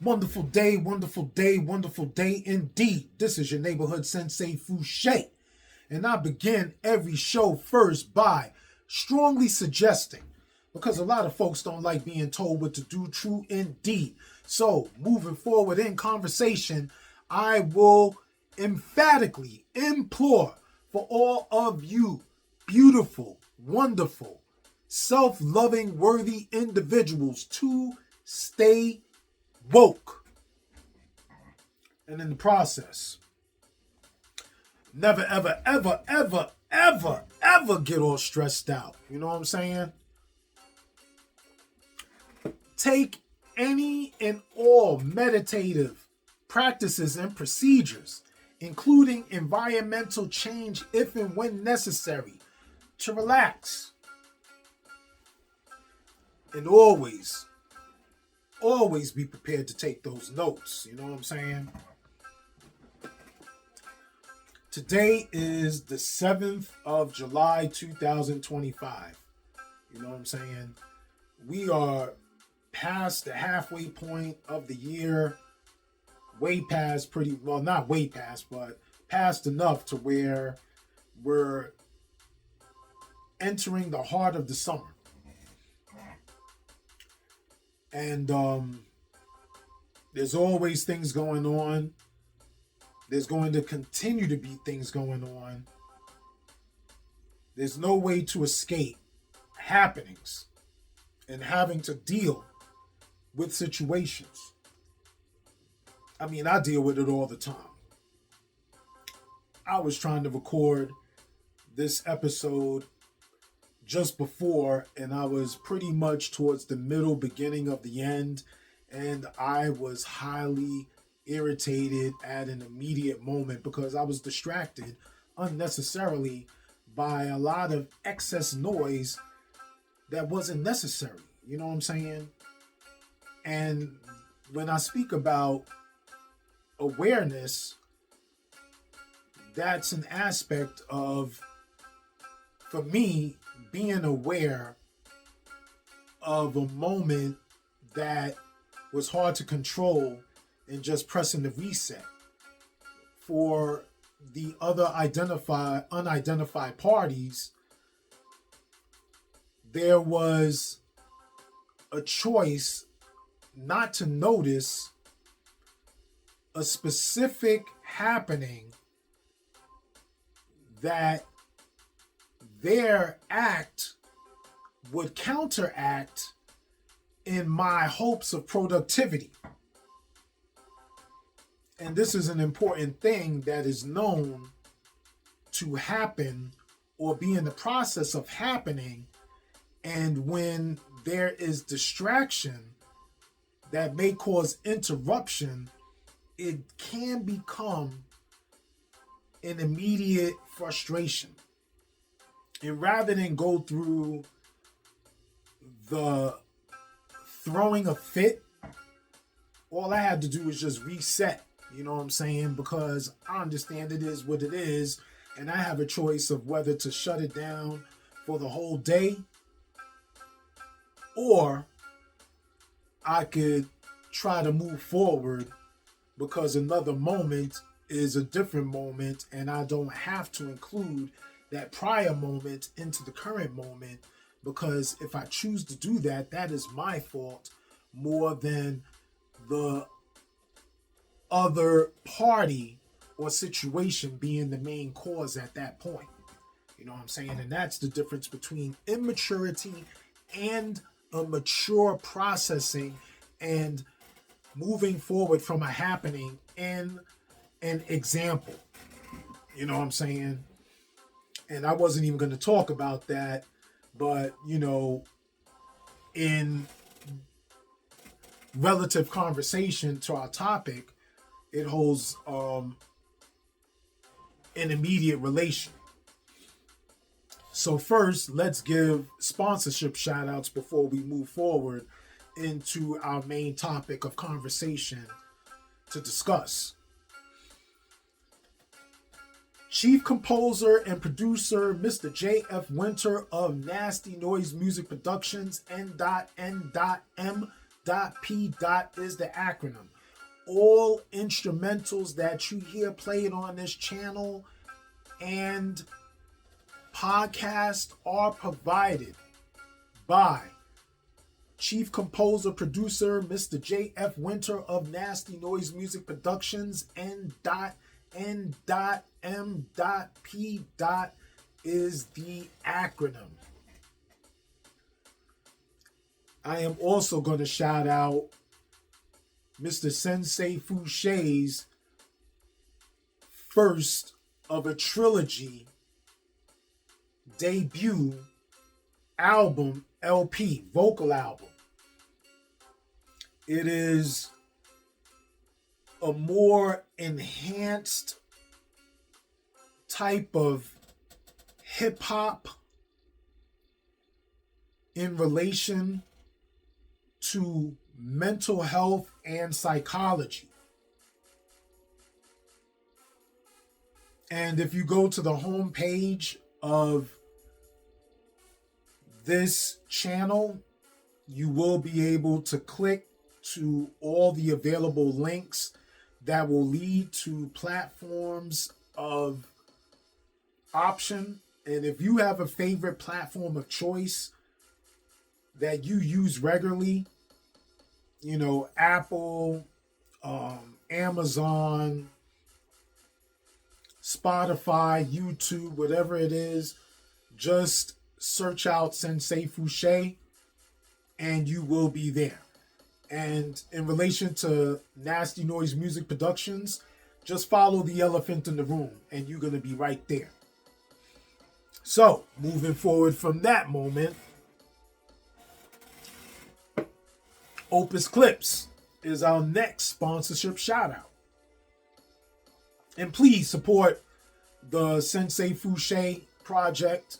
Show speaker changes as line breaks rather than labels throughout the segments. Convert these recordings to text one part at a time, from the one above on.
Wonderful day, wonderful day, wonderful day indeed. This is your neighborhood sensei Fouché, and I begin every show first by strongly suggesting, because a lot of folks don't like being told what to do, true indeed. So, moving forward in conversation, I will emphatically implore for all of you beautiful, wonderful, self-loving, worthy individuals to stay woke. And in the process, never, ever, ever, ever, ever, ever get all stressed out. You know what I'm saying? Take any and all meditative practices and procedures, including environmental change if and when necessary, to relax. And always be prepared to take those notes. You know what I'm saying? Today is the 7th of July, 2025. You know what I'm saying? We are past the halfway point of the year. Way past not way past, but past enough to where we're entering the heart of the summer. And there's always things going on. There's going to continue to be things going on. There's no way to escape happenings and having to deal with situations. I mean, I deal with it all the time. I was trying to record this episode just before, and I was pretty much towards the middle, beginning of the end, and I was highly irritated at an immediate moment because I was distracted unnecessarily by a lot of excess noise that wasn't necessary. You know what I'm saying? And when I speak about awareness, that's an aspect of, for me, being aware of a moment that was hard to control and just pressing the reset. For the other unidentified parties, there was a choice not to notice a specific happening that their act would counteract in my hopes of productivity. And this is an important thing that is known to happen or be in the process of happening. And when there is distraction that may cause interruption, it can become an immediate frustration. And rather than go through the throwing a fit, all I had to do was just reset. You know what I'm saying? Because I understand it is what it is, and I have a choice of whether to shut it down for the whole day, or I could try to move forward because another moment is a different moment, and I don't have to include that prior moment into the current moment, because if I choose to do that, that is my fault more than the other party or situation being the main cause at that point. You know what I'm saying? And that's the difference between immaturity and a mature processing and moving forward from a happening in an example. You know what I'm saying? And I wasn't even going to talk about that, but, in relative conversation to our topic, it holds an immediate relation. So first, let's give sponsorship shout outs before we move forward into our main topic of conversation to discuss. Chief composer and producer, Mr. J.F. Winter of Nasty Noise Music Productions, N.M. M.P. is the acronym. All instrumentals that you hear played on this channel and podcast are provided by Chief Composer Producer Mr. J.F. Winter of Nasty Noise Music Productions. N.M.P. is the acronym. I am also going to shout out Mr. Sensei Fouché's first of a trilogy debut album, LP, vocal album. It is a more enhanced type of hip hop in relation to mental health and psychology. And if you go to the homepage of this channel, you will be able to click to all the available links that will lead to platforms of option. And if you have a favorite platform of choice that you use regularly, you know, Apple, Amazon, Spotify, YouTube, whatever it is, just search out Sensei Fouché and you will be there. And in relation to Nasty Noise Music Productions, just follow the elephant in the room and you're going to be right there. So, moving forward from that moment, Opus Clips is our next sponsorship shout out. And please support the Sensei Fouché project.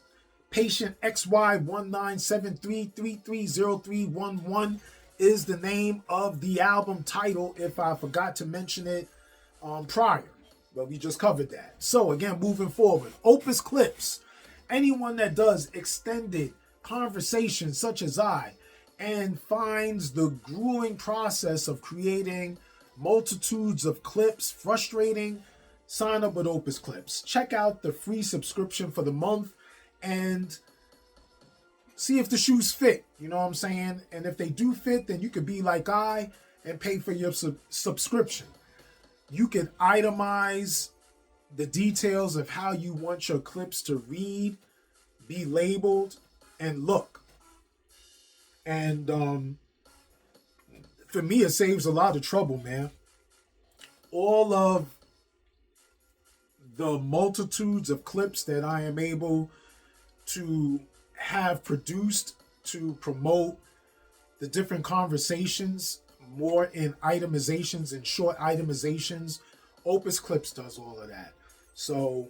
Patient XY1973330311 is the name of the album title, if I forgot to mention it prior, but we just covered that. So again, moving forward, Opus Clips. Anyone that does extended conversations such as I and finds the grueling process of creating multitudes of clips frustrating, sign up with Opus Clips. Check out the free subscription for the month and see if the shoes fit. You know what I'm saying? And if they do fit, then you could be like I and pay for your subscription. You can itemize the details of how you want your clips to read, be labeled, and look. And for me, it saves a lot of trouble, man. All of the multitudes of clips that I am able to have produced to promote the different conversations, more in itemizations and short itemizations, Opus Clips does all of that. So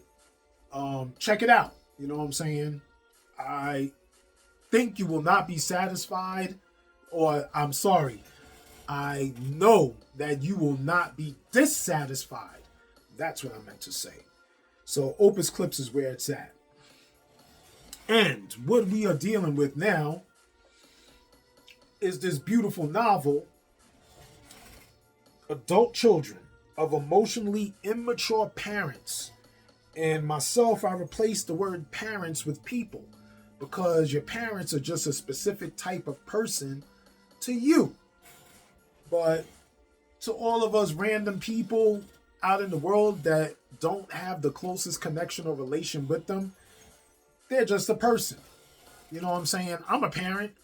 check it out. You know what I'm saying? I think you will not be satisfied, or I'm sorry, I know that you will not be dissatisfied. That's what I meant to say. So Opus Clips is where it's at. And what we are dealing with now is this beautiful novel, Adult Children of Emotionally Immature Parents. And myself, I replaced the word parents with people, because your parents are just a specific type of person to you. But to all of us random people out in the world that don't have the closest connection or relation with them, they're just a person. You know what I'm saying? I'm a parent,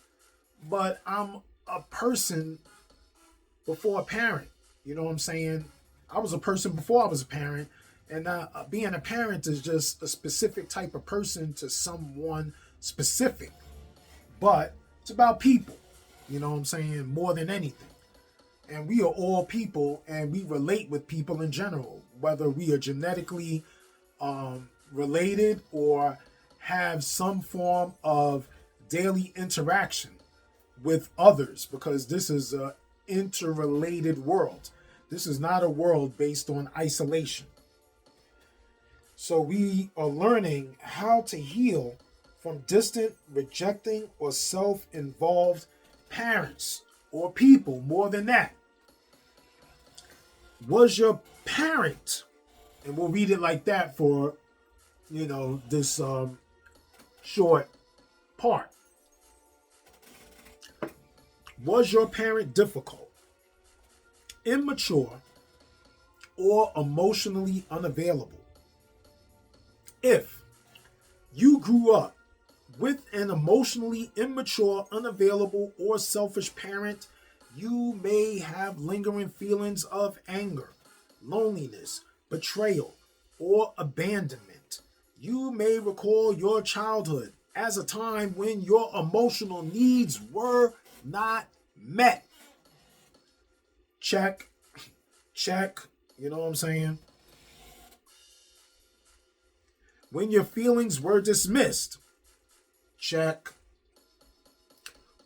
but I'm a person before a parent. You know what I'm saying? I was a person before I was a parent, and being a parent is just a specific type of person to someone specific. But it's about people, you know what I'm saying, more than anything. And we are all people, and we relate with people in general, whether we are genetically related or have some form of daily interaction with others, because this is an interrelated world. This is not a world based on isolation. So we are learning how to heal from distant, rejecting, or self-involved parents or people, more than that. Was your parent, and we'll read it like that for, this short part. Was your parent difficult, immature, or emotionally unavailable? If you grew up with an emotionally immature, unavailable, or selfish parent, you may have lingering feelings of anger, loneliness, betrayal, or abandonment. You may recall your childhood as a time when your emotional needs were not met. Check. You know what I'm saying? When your feelings were dismissed. Check.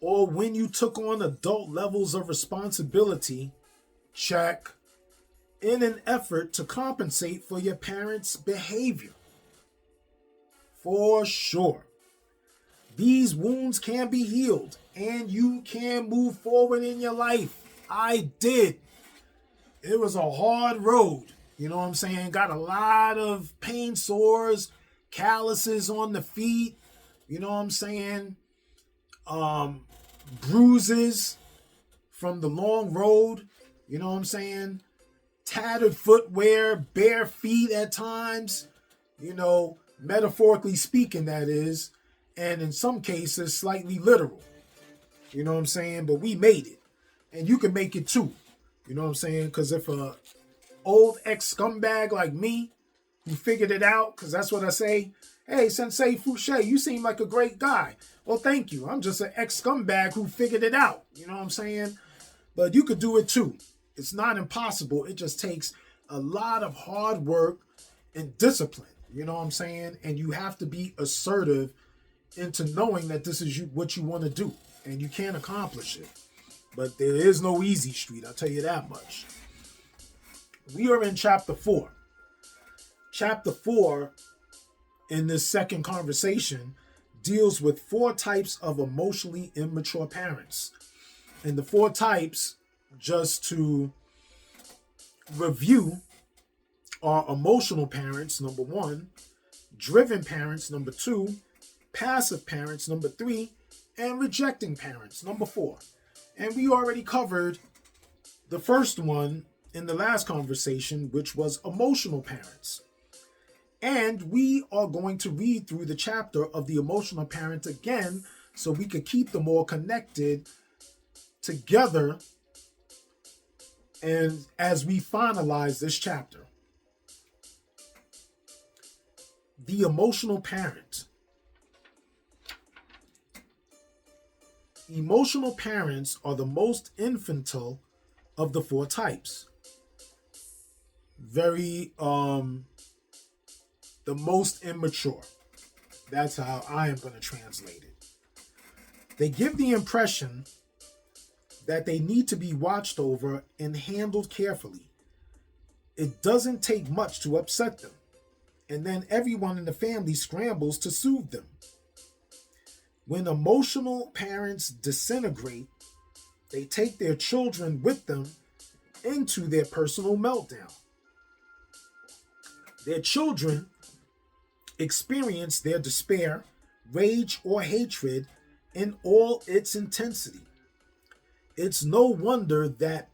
Or when you took on adult levels of responsibility. Check. In an effort to compensate for your parents' behavior. For sure. These wounds can be healed and you can move forward in your life. I did. It was a hard road. You know what I'm saying? Got a lot of pain sores, calluses on the feet. You know what I'm saying? Bruises from the long road. You know what I'm saying? Tattered footwear, bare feet at times. Metaphorically speaking, that is. And in some cases, slightly literal. You know what I'm saying? But we made it. And you can make it too. You know what I'm saying? Because if a old ex-scumbag like me, who figured it out, because that's what I say, hey, Sensei Fouché, you seem like a great guy. Well, thank you. I'm just an ex-scumbag who figured it out. You know what I'm saying? But you could do it too. It's not impossible. It just takes a lot of hard work and discipline. You know what I'm saying? And you have to be assertive into knowing that this is what you want to do. And you can accomplish it. But there is no easy street, I'll tell you that much. We are in chapter 4. Chapter 4, in this second conversation, deals with 4 types of emotionally immature parents. And the 4 types, just to review, are emotional parents, number 1, driven parents, number 2, passive parents, number 3, and rejecting parents, number 4. And we already covered the first one in the last conversation, which was emotional parents. And we are going to read through the chapter of the emotional parent again so we could keep them all connected together and as we finalize this chapter. The emotional parent. Emotional parents are the most infantile of the 4 types. The most immature. That's how I am going to translate it. They give the impression that they need to be watched over and handled carefully. It doesn't take much to upset them, and then everyone in the family scrambles to soothe them. When emotional parents disintegrate, they take their children with them into their personal meltdown. Their children experience their despair, rage, or hatred in all its intensity. It's no wonder that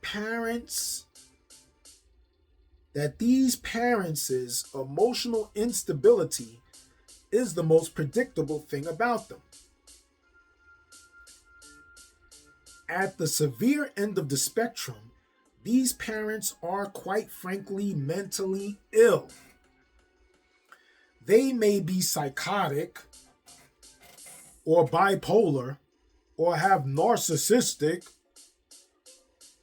these parents' emotional instability is the most predictable thing about them. At the severe end of the spectrum, these parents are quite frankly mentally ill. They may be psychotic or bipolar or have narcissistic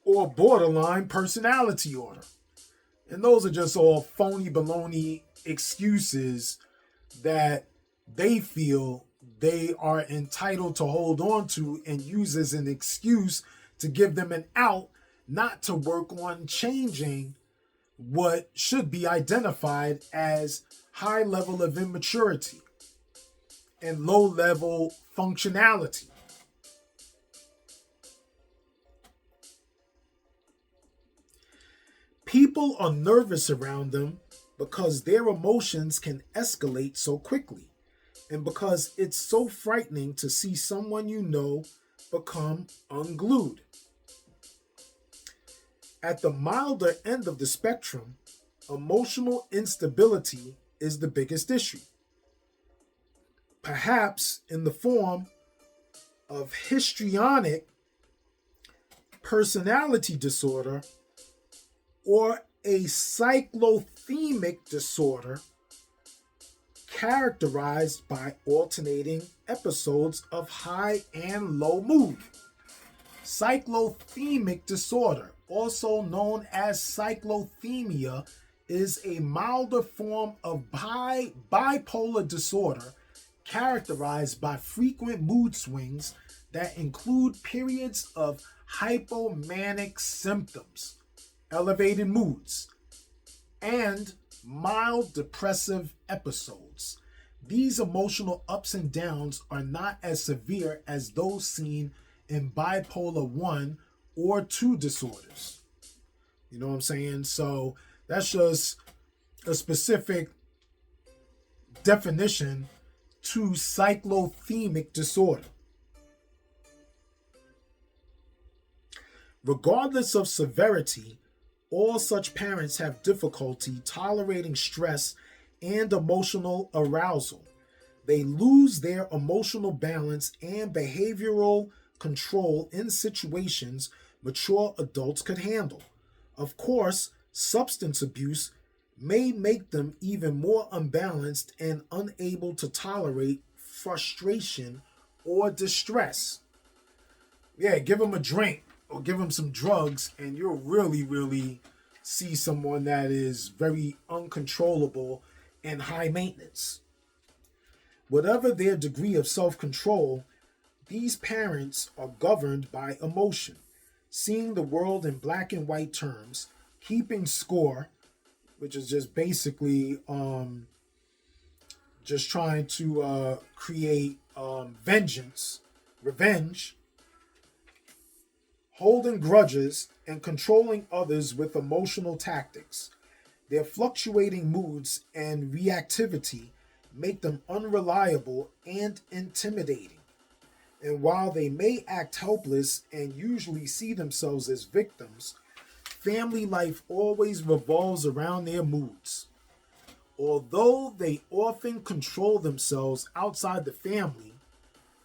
or borderline personality order. And those are just all phony baloney excuses that they feel they are entitled to hold on to and use as an excuse to give them an out, not to work on changing what should be identified as high level of immaturity and low level functionality. People are nervous around them because their emotions can escalate so quickly, and because it's so frightening to see someone you know become unglued. At the milder end of the spectrum, emotional instability is the biggest issue, perhaps in the form of histrionic personality disorder or a cyclothemic disorder characterized by alternating episodes of high and low mood. Cyclothemic disorder, also known as cyclothemia, is a milder form of bipolar disorder characterized by frequent mood swings that include periods of hypomanic symptoms, elevated moods, and mild depressive episodes. These emotional ups and downs are not as severe as those seen in bipolar 1 or 2 disorders. You know what I'm saying? So that's just a specific definition to cyclothemic disorder. Regardless of severity, all such parents have difficulty tolerating stress and emotional arousal. They lose their emotional balance and behavioral control in situations mature adults could handle. Of course, substance abuse may make them even more unbalanced and unable to tolerate frustration or distress. Yeah, give them a drink or give them some drugs, and you'll really see someone that is very uncontrollable and high maintenance. Whatever their degree of self-control, these parents are governed by emotion, seeing the world in black and white terms, keeping score, which is just basically just trying to create revenge, holding grudges, and controlling others with emotional tactics. Their fluctuating moods and reactivity make them unreliable and intimidating. And while they may act helpless and usually see themselves as victims, family life always revolves around their moods. Although they often control themselves outside the family,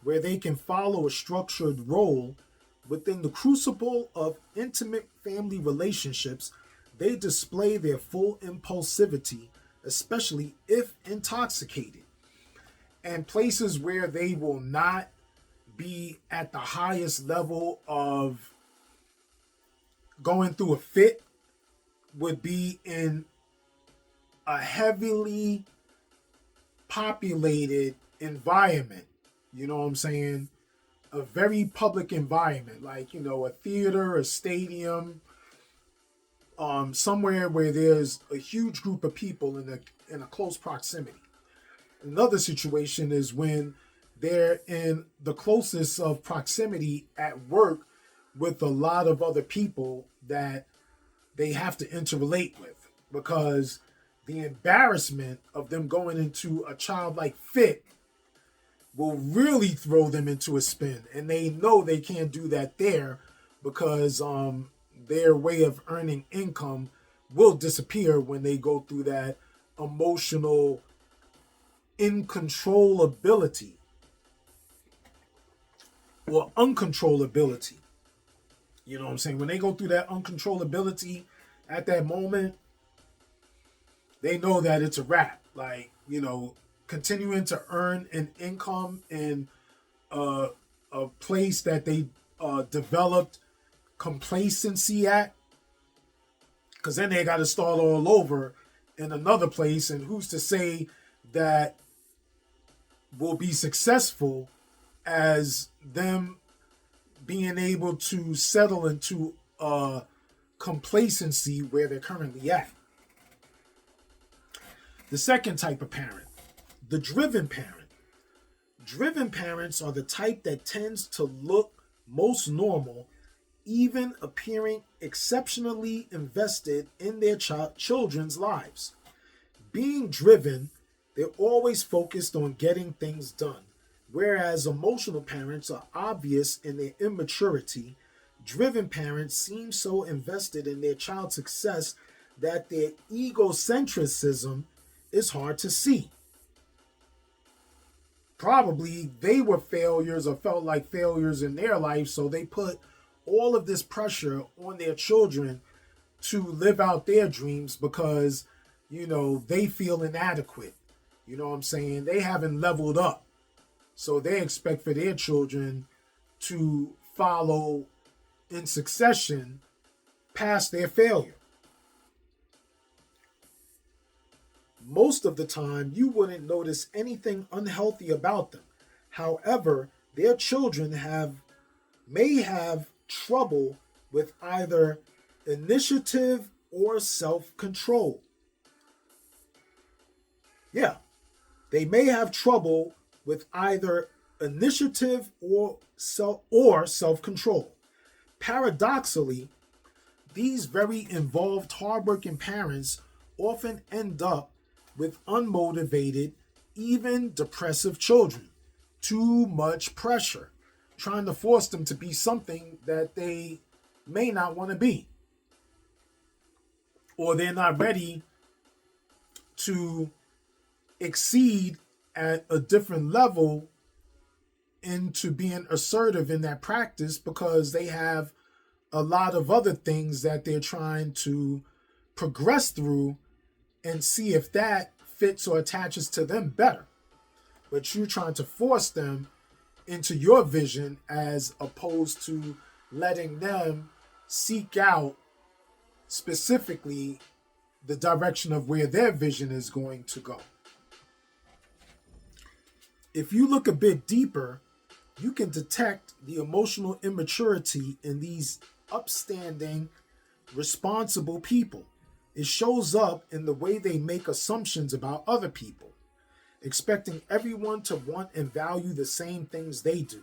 where they can follow a structured role, within the crucible of intimate family relationships, they display their full impulsivity, especially if intoxicated. And places where they will not be at the highest level of going through a fit would be in a heavily populated environment. You know what I'm saying? A very public environment, like, a theater, a stadium, somewhere where there's a huge group of people in a close proximity. Another situation is when they're in the closest of proximity at work with a lot of other people that they have to interrelate with, because the embarrassment of them going into a childlike fit will really throw them into a spin, and they know they can't do that there because their way of earning income will disappear when they go through that emotional incontrollability or uncontrollability. You know what I'm saying? When they go through that uncontrollability at that moment, they know that it's a wrap. Like, continuing to earn an income in a place that they developed complacency at, because then they got to start all over in another place, and who's to say that will be successful as them being able to settle into complacency where they're currently at. The second type of parent, the driven parent. Driven parents are the type that tends to look most normal even appearing exceptionally invested in their children's lives. Being driven, they're always focused on getting things done. Whereas emotional parents are obvious in their immaturity, driven parents seem so invested in their child's success that their egocentrism is hard to see. Probably they were failures or felt like failures in their life, so they put all of this pressure on their children to live out their dreams because, they feel inadequate. You know what I'm saying? They haven't leveled up. So they expect for their children to follow in succession past their failure. Most of the time, you wouldn't notice anything unhealthy about them. However, their children may have trouble with either initiative or self-control. Yeah, they may have trouble with either initiative or self-control. Paradoxically, these very involved, hardworking parents often end up with unmotivated, even depressive children. Too much pressure, trying to force them to be something that they may not want to be. Or they're not ready to exceed at a different level into being assertive in that practice because they have a lot of other things that they're trying to progress through and see if that fits or attaches to them better. But you're trying to force them into your vision as opposed to letting them seek out specifically the direction of where their vision is going to go. If you look a bit deeper, you can detect the emotional immaturity in these upstanding, responsible people. It shows up in the way they make assumptions about other people, expecting everyone to want and value the same things they do.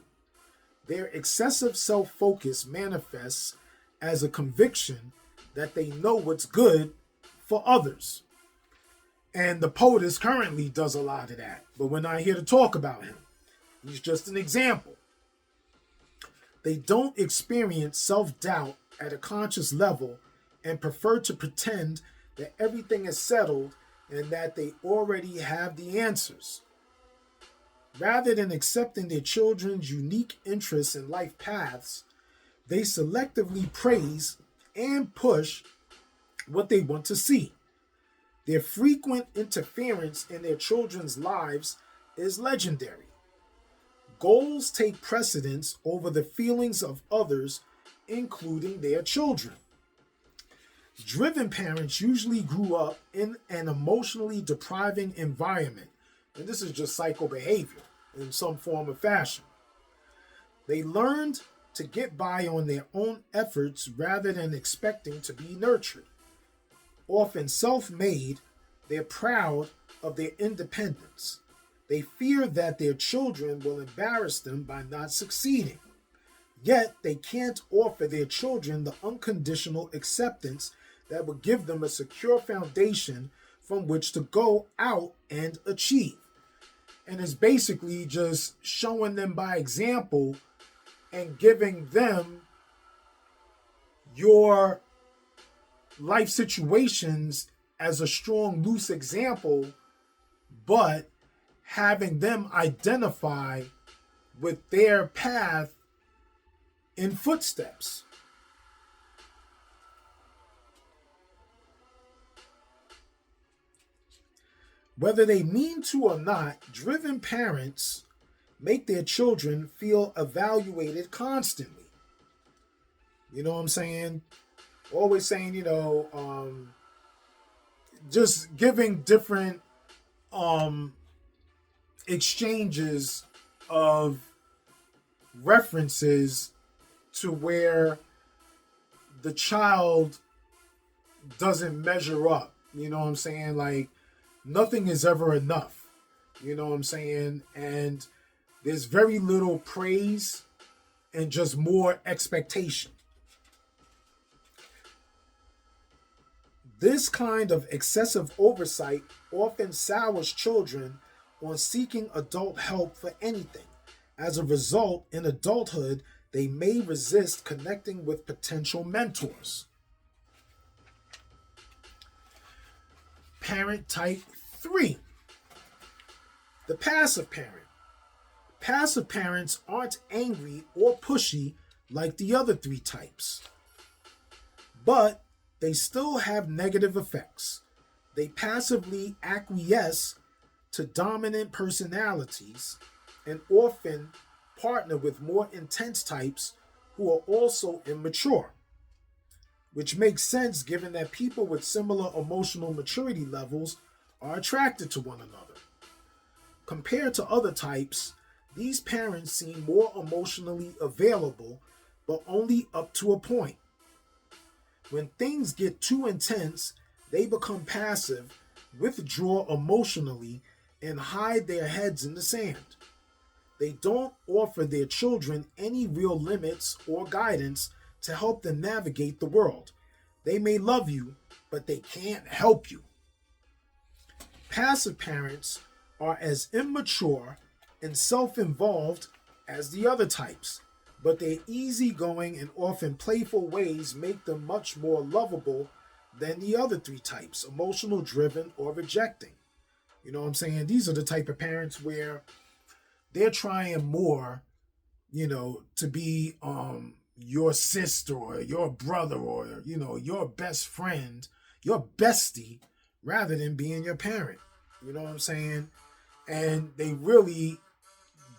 Their excessive self-focus manifests as a conviction that they know what's good for others. And the POTUS currently does a lot of that, but we're not here to talk about him. He's just an example. They don't experience self-doubt at a conscious level and prefer to pretend that everything is settled and that they already have the answers. Rather than accepting their children's unique interests and life paths, they selectively praise and push what they want to see. Their frequent interference in their children's lives is legendary. Goals take precedence over the feelings of others, including their children. Driven parents usually grew up in an emotionally depriving environment, and this is just psychobehavior in some form or fashion. They learned to get by on their own efforts rather than expecting to be nurtured. Often self-made, they're proud of their independence. They fear that their children will embarrass them by not succeeding. Yet they can't offer their children the unconditional acceptance that would give them a secure foundation from which to go out and achieve. And it's basically just showing them by example and giving them your life situations as a strong, loose example, but having them identify with their path in footsteps. Whether they mean to or not, driven parents make their children feel evaluated constantly. You know what I'm saying? Always saying, just giving different exchanges of references to where the child doesn't measure up. You know what I'm saying? Like, nothing is ever enough. You know what I'm saying? And there's very little praise and just more expectation. This kind of excessive oversight often sours children on seeking adult help for anything. As a result, in adulthood, they may resist connecting with potential mentors. Parent type 3. The passive parent. Passive parents aren't angry or pushy like the other three types, but they still have negative effects. They passively acquiesce to dominant personalities and often partner with more intense types who are also immature, which makes sense given that people with similar emotional maturity levels are attracted to one another. Compared to other types, these parents seem more emotionally available, but only up to a point. When things get too intense, they become passive, withdraw emotionally, and hide their heads in the sand. They don't offer their children any real limits or guidance to help them navigate the world. They may love you, but they can't help you. Passive parents are as immature and self-involved as the other types, but their easygoing and often playful ways make them much more lovable than the other three types, emotional, driven, or rejecting. You know what I'm saying? These are the type of parents where they're trying more, to be your sister or your brother or, your best friend, your bestie, rather than being your parent. You know what I'm saying? And they really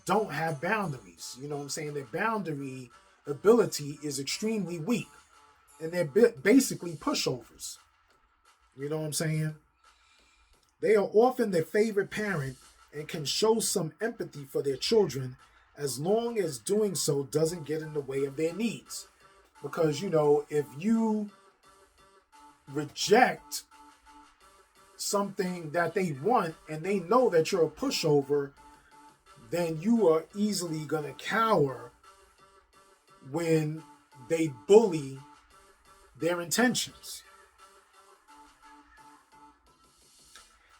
don't have boundaries. You know what I'm saying? Their boundary ability is extremely weak. And they're basically pushovers. You know what I'm saying? They are often their favorite parent and can show some empathy for their children as long as doing so doesn't get in the way of their needs. Because, if you reject something that they want and they know that you're a pushover, then you are easily going to cower when they bully their intentions.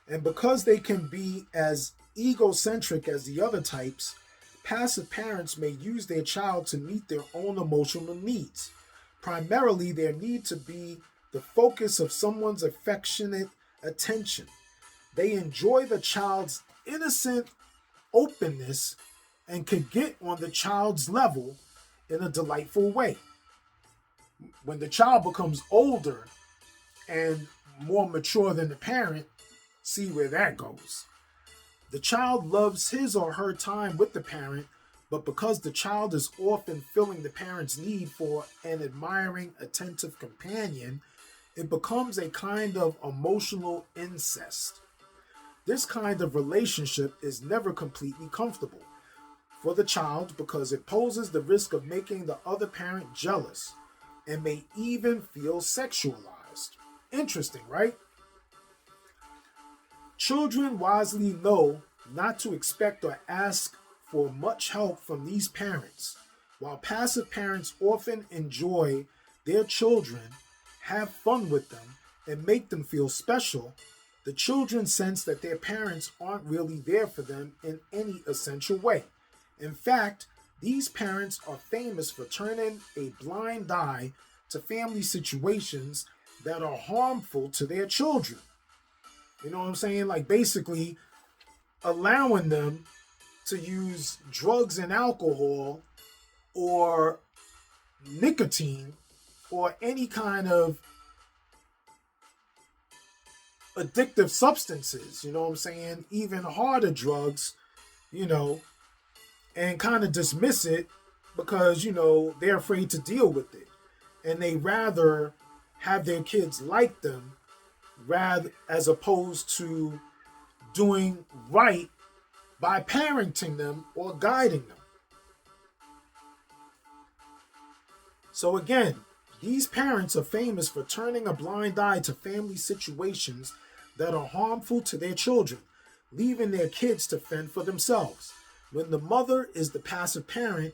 And because they can be as egocentric as the other types, passive parents may use their child to meet their own emotional needs. Primarily, their need to be the focus of someone's affectionate attention. They enjoy the child's innocent openness and can get on the child's level in a delightful way. When the child becomes older and more mature than the parent, see where that goes. The child loves his or her time with the parent, but because the child is often filling the parent's need for an admiring, attentive companion, it becomes a kind of emotional incest. This kind of relationship is never completely comfortable for the child because it poses the risk of making the other parent jealous and may even feel sexualized. Interesting, right? Children wisely know not to expect or ask for much help from these parents. While passive parents often enjoy their children, have fun with them, and make them feel special, the children sense that their parents aren't really there for them in any essential way. In fact, these parents are famous for turning a blind eye to family situations that are harmful to their children. You know what I'm saying? Like basically allowing them to use drugs and alcohol or nicotine or any kind of addictive substances, you know what I'm saying? Even harder drugs, and kind of dismiss it because, they're afraid to deal with it. And they rather have their kids like them rather as opposed to doing right by parenting them or guiding them. So again, these parents are famous for turning a blind eye to family situations that are harmful to their children, leaving their kids to fend for themselves. When the mother is the passive parent,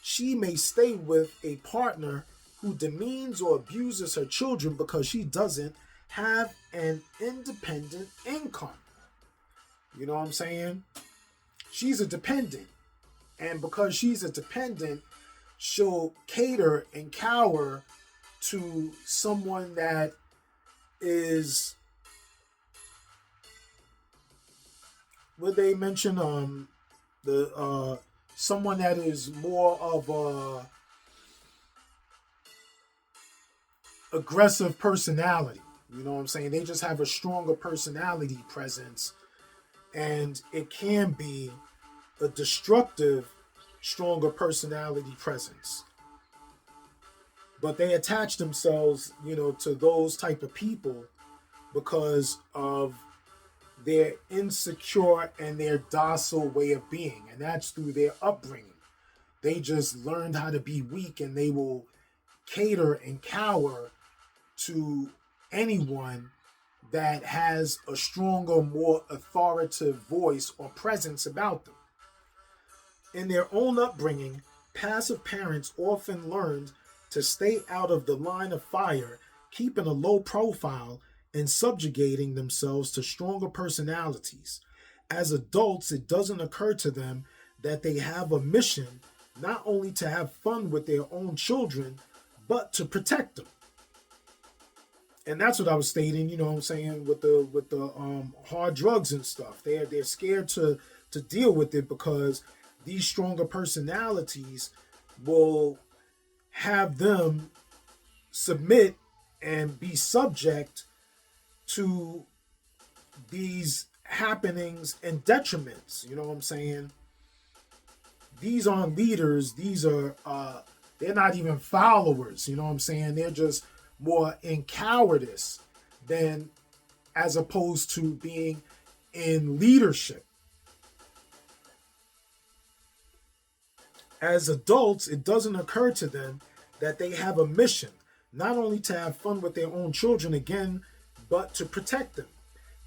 she may stay with a partner who demeans or abuses her children because she doesn't have an independent income. You know what I'm saying? She's a dependent. And because she's a dependent, she'll cater and cower to someone that is, what they mention, the someone that is more of a aggressive personality. You know what I'm saying? They just have a stronger personality presence, and it can be a destructive, stronger personality presence. But they attach themselves, to those type of people because of their insecure and their docile way of being, and that's through their upbringing. They just learned how to be weak, and they will cater and cower to anyone that has a stronger, more authoritative voice or presence about them. In their own upbringing, passive parents often learned to stay out of the line of fire, keeping a low profile and subjugating themselves to stronger personalities. As adults, it doesn't occur to them that they have a mission not only to have fun with their own children, but to protect them. And that's what I was stating, you know what I'm saying, with the hard drugs and stuff. They're scared to deal with it because these stronger personalities will have them submit and be subject to these happenings and detriments. You know what I'm saying? These aren't leaders. These are they're not even followers. You know what I'm saying? They're just more in cowardice than as opposed to being in leadership. As adults, it doesn't occur to them that they have a mission, not only to have fun with their own children again, but to protect them.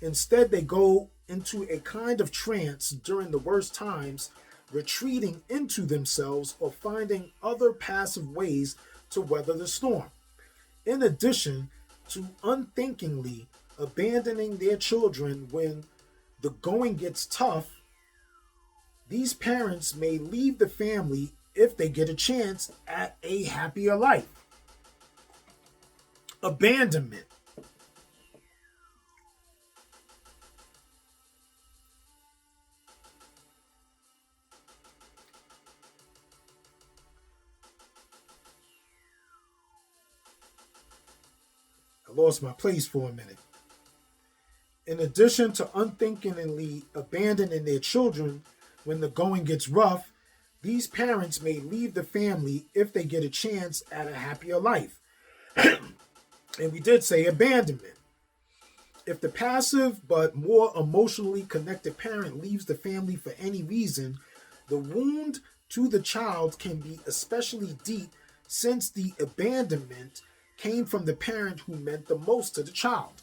Instead, they go into a kind of trance during the worst times, retreating into themselves or finding other passive ways to weather the storm. In addition to unthinkingly abandoning their children when the going gets tough, these parents may leave the family if they get a chance at a happier life. Abandonment. I lost my place for a minute. In addition to unthinkingly abandoning their children when the going gets rough, these parents may leave the family if they get a chance at a happier life. And we did say abandonment. If the passive but more emotionally connected parent leaves the family for any reason, the wound to the child can be especially deep since the abandonment came from the parent who meant the most to the child.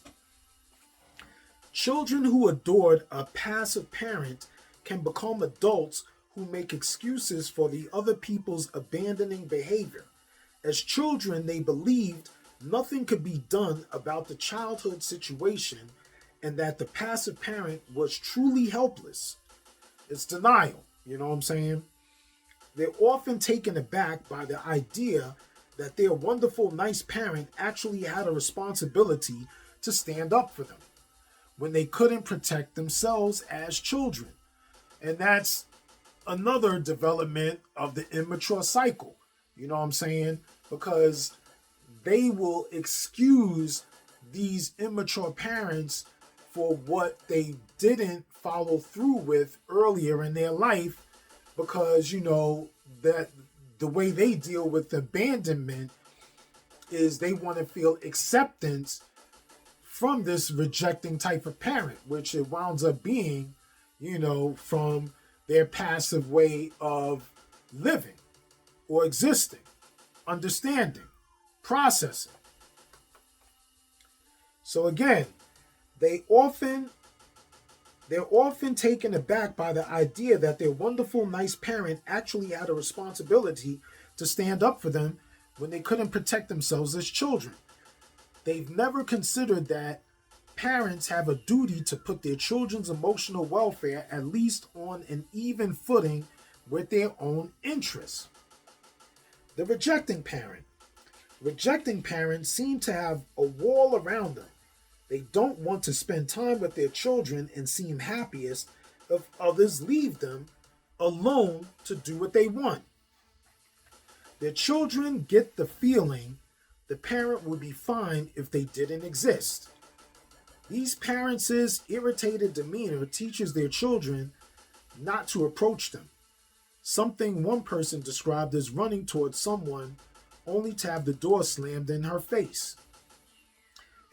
Children who adored a passive parent can become adults who make excuses for the other people's abandoning behavior. As children, they believed nothing could be done about the childhood situation and that the passive parent was truly helpless. It's denial, you know what I'm saying? They're often taken aback by the idea that their wonderful, nice parent actually had a responsibility to stand up for them when they couldn't protect themselves as children. And that's another development of the immature cycle. You know what I'm saying? Because they will excuse these immature parents for what they didn't follow through with earlier in their life, because, that the way they deal with abandonment is they want to feel acceptance from this rejecting type of parent, which it winds up being, from their passive way of living or existing, understanding, processing. So again, they're often taken aback by the idea that their wonderful, nice parent actually had a responsibility to stand up for them when they couldn't protect themselves as children. They've never considered that parents have a duty to put their children's emotional welfare at least on an even footing with their own interests. The rejecting parent. Rejecting parents seem to have a wall around them. They don't want to spend time with their children and seem happiest if others leave them alone to do what they want. Their children get the feeling the parent would be fine if they didn't exist. These parents' irritated demeanor teaches their children not to approach them, something one person described as running towards someone only to have the door slammed in her face.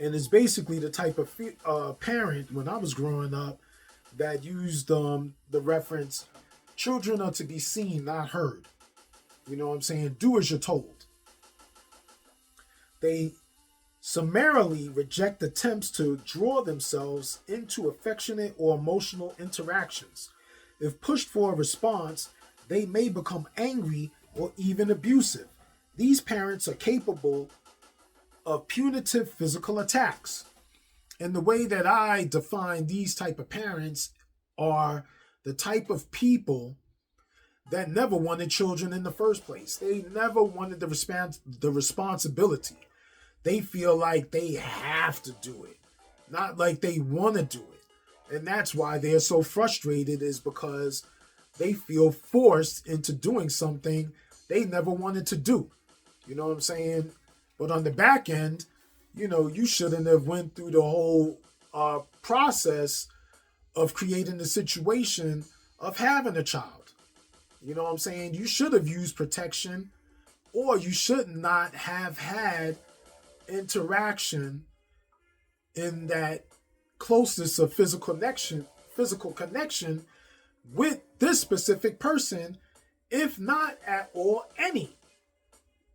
And it's basically the type of parent, when I was growing up, that used the reference, children are to be seen, not heard. You know what I'm saying? Do as you're told. They summarily reject attempts to draw themselves into affectionate or emotional interactions. If pushed for a response, they may become angry or even abusive. These parents are capable of punitive physical attacks. And the way that I define these type of parents are the type of people that never wanted children in the first place. They never wanted the responsibility. They feel like they have to do it, not like they want to do it. And that's why they're so frustrated, is because they feel forced into doing something they never wanted to do. You know what I'm saying? But on the back end, you shouldn't have went through the whole process of creating the situation of having a child. You know what I'm saying? You should have used protection, or you should not have had interaction in that closeness of physical connection with this specific person, if not at all any.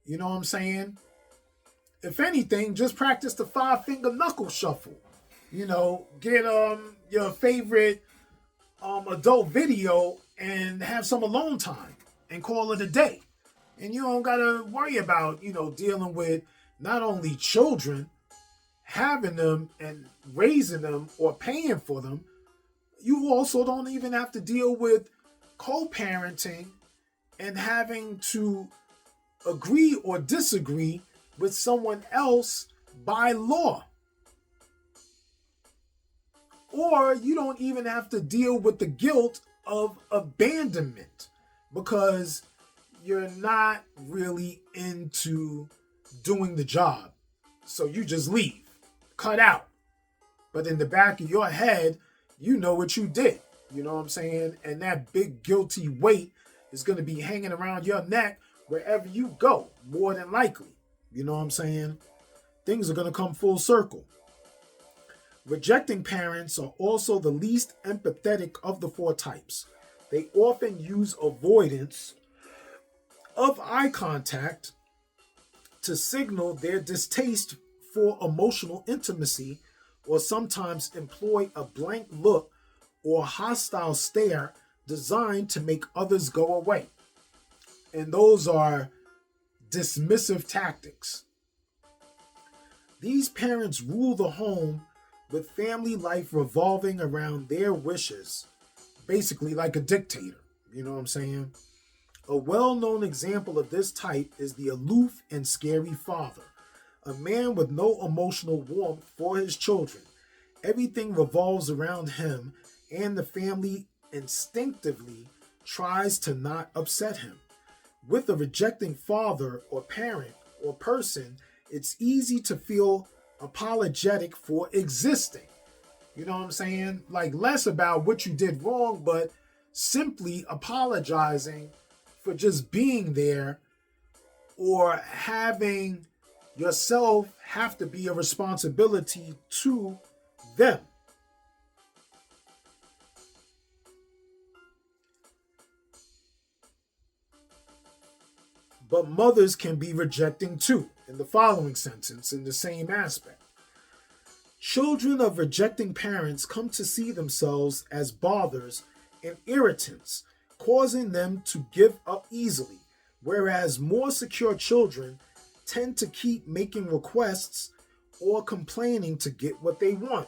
You know what I'm saying? If anything, just practice the 5-finger knuckle shuffle. Get your favorite adult video and have some alone time and call it a day. And you don't gotta worry about, dealing with not only children, having them and raising them or paying for them. You also don't even have to deal with co-parenting and having to agree or disagree with someone else by law. Or you don't even have to deal with the guilt of abandonment because you're not really into doing the job. So you just leave, cut out. But in the back of your head, you know what you did. You know what I'm saying? And that big guilty weight is going to be hanging around your neck wherever you go, more than likely. You know what I'm saying? Things are going to come full circle. Rejecting parents are also the least empathetic of the 4 types. They often use avoidance of eye contact to signal their distaste for emotional intimacy, or sometimes employ a blank look or hostile stare designed to make others go away. And those are dismissive tactics. These parents rule the home with family life revolving around their wishes, basically like a dictator. You know what I'm saying? A well-known example of this type is the aloof and scary father, a man with no emotional warmth for his children. Everything revolves around him, and the family instinctively tries to not upset him. With a rejecting father or parent or person, it's easy to feel apologetic for existing. You know what I'm saying? Like, less about what you did wrong, but simply apologizing for just being there, or having yourself have to be a responsibility to them. But mothers can be rejecting too, in the following sentence, in the same aspect. Children of rejecting parents come to see themselves as bothers and irritants, causing them to give up easily, whereas more secure children tend to keep making requests or complaining to get what they want.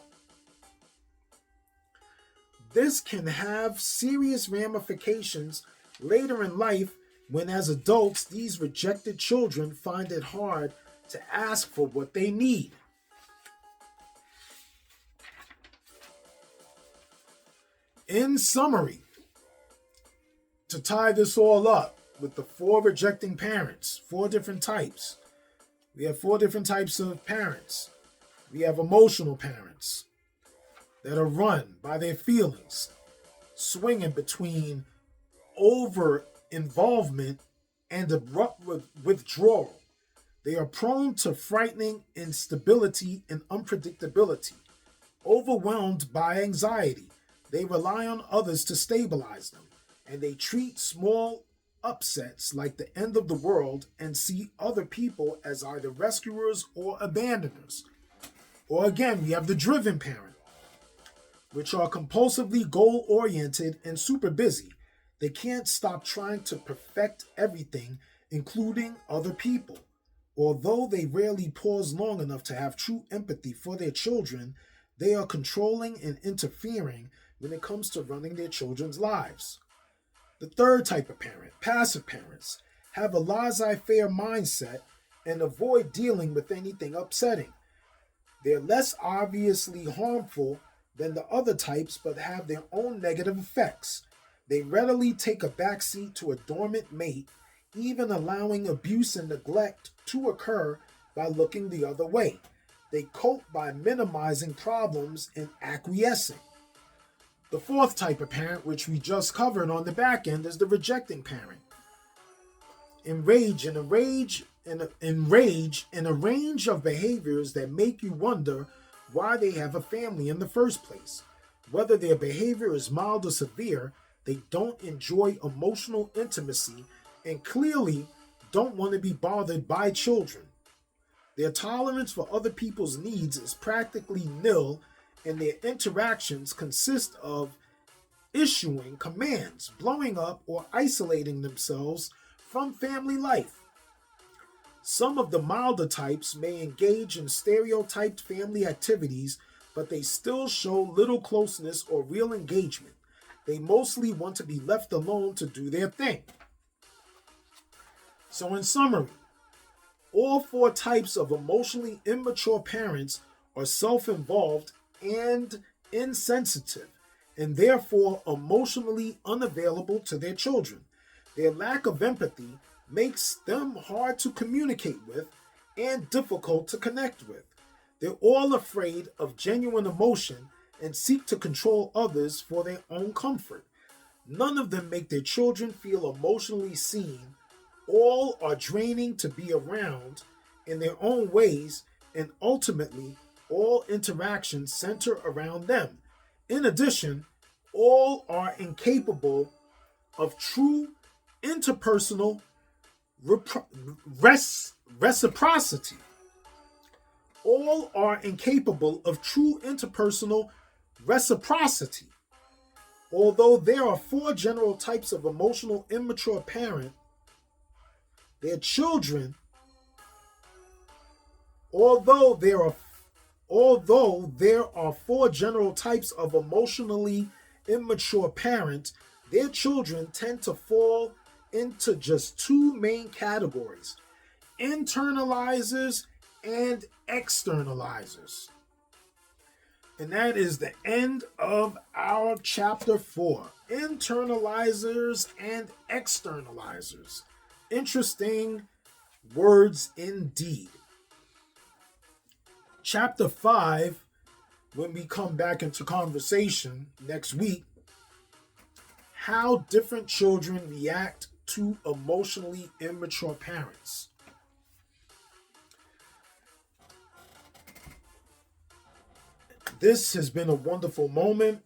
This can have serious ramifications later in life when, as adults, these rejected children find it hard to ask for what they need. In summary, to tie this all up with the 4 rejecting parents, 4 different types. We have 4 different types of parents. We have emotional parents that are run by their feelings, swinging between over involvement and abrupt withdrawal. They are prone to frightening instability and unpredictability. Overwhelmed by anxiety, they rely on others to stabilize them, and they treat small upsets like the end of the world and see other people as either rescuers or abandoners. Or again, we have the driven parent, which are compulsively goal-oriented and super busy. They can't stop trying to perfect everything, including other people. Although they rarely pause long enough to have true empathy for their children, they are controlling and interfering when it comes to running their children's lives. The third type of parent, passive parents, have a laissez-faire mindset and avoid dealing with anything upsetting. They're less obviously harmful than the other types, but have their own negative effects. They readily take a backseat to a dormant mate, even allowing abuse and neglect to occur by looking the other way. They cope by minimizing problems and acquiescing. The fourth type of parent, which we just covered on the back end, is the rejecting parent. Enrage in a range of behaviors that make you wonder why they have a family in the first place. Whether their behavior is mild or severe, they don't enjoy emotional intimacy and clearly don't want to be bothered by children. Their tolerance for other people's needs is practically nil, and their interactions consist of issuing commands, blowing up, or isolating themselves from family life. Some of the milder types may engage in stereotyped family activities, but they still show little closeness or real engagement. They mostly want to be left alone to do their thing. So in summary, all 4 types of emotionally immature parents are self-involved and insensitive, and therefore emotionally unavailable to their children. Their lack of empathy makes them hard to communicate with and difficult to connect with. They're all afraid of genuine emotion and seek to control others for their own comfort. None of them make their children feel emotionally seen. All are draining to be around in their own ways, and ultimately, all interactions center around them. In addition, all are incapable of true interpersonal reciprocity. All are incapable of true interpersonal reciprocity. Although there are 4 general types of emotional immature parent, their children, although there are 4 general types of emotionally immature parents, their children tend to fall into just 2 main categories: internalizers and externalizers. And that is the end of our chapter 4. Internalizers and externalizers. Interesting words indeed. Chapter 5, when we come back into conversation next week, how different children react to emotionally immature parents. This has been a wonderful moment,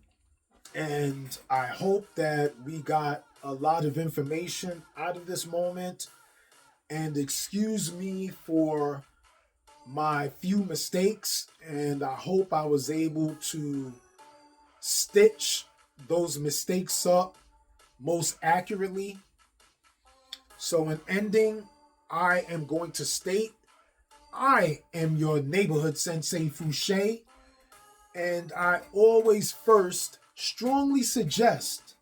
and I hope that we got a lot of information out of this moment. And excuse me for my few mistakes, and I hope I was able to stitch those mistakes up most accurately. So in ending, I am going to state I am your neighborhood sensei Fouché, and I always first strongly suggest,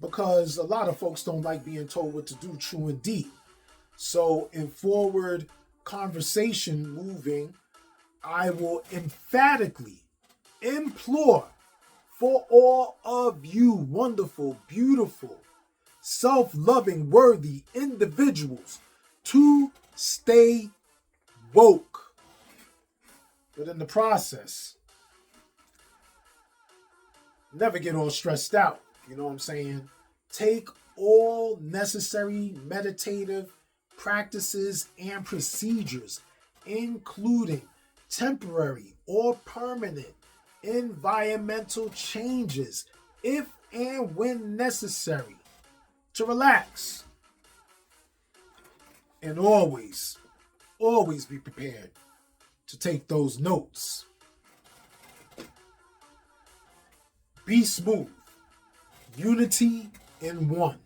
because a lot of folks don't like being told what to do, true indeed. So in forward conversation moving, I will emphatically implore for all of you wonderful, beautiful, self-loving, worthy individuals to stay woke. But in the process, never get all stressed out. You know what I'm saying? Take all necessary meditative practices and procedures, including temporary or permanent environmental changes, if and when necessary, to relax. And always be prepared to take those notes. Be smooth. Unity in one.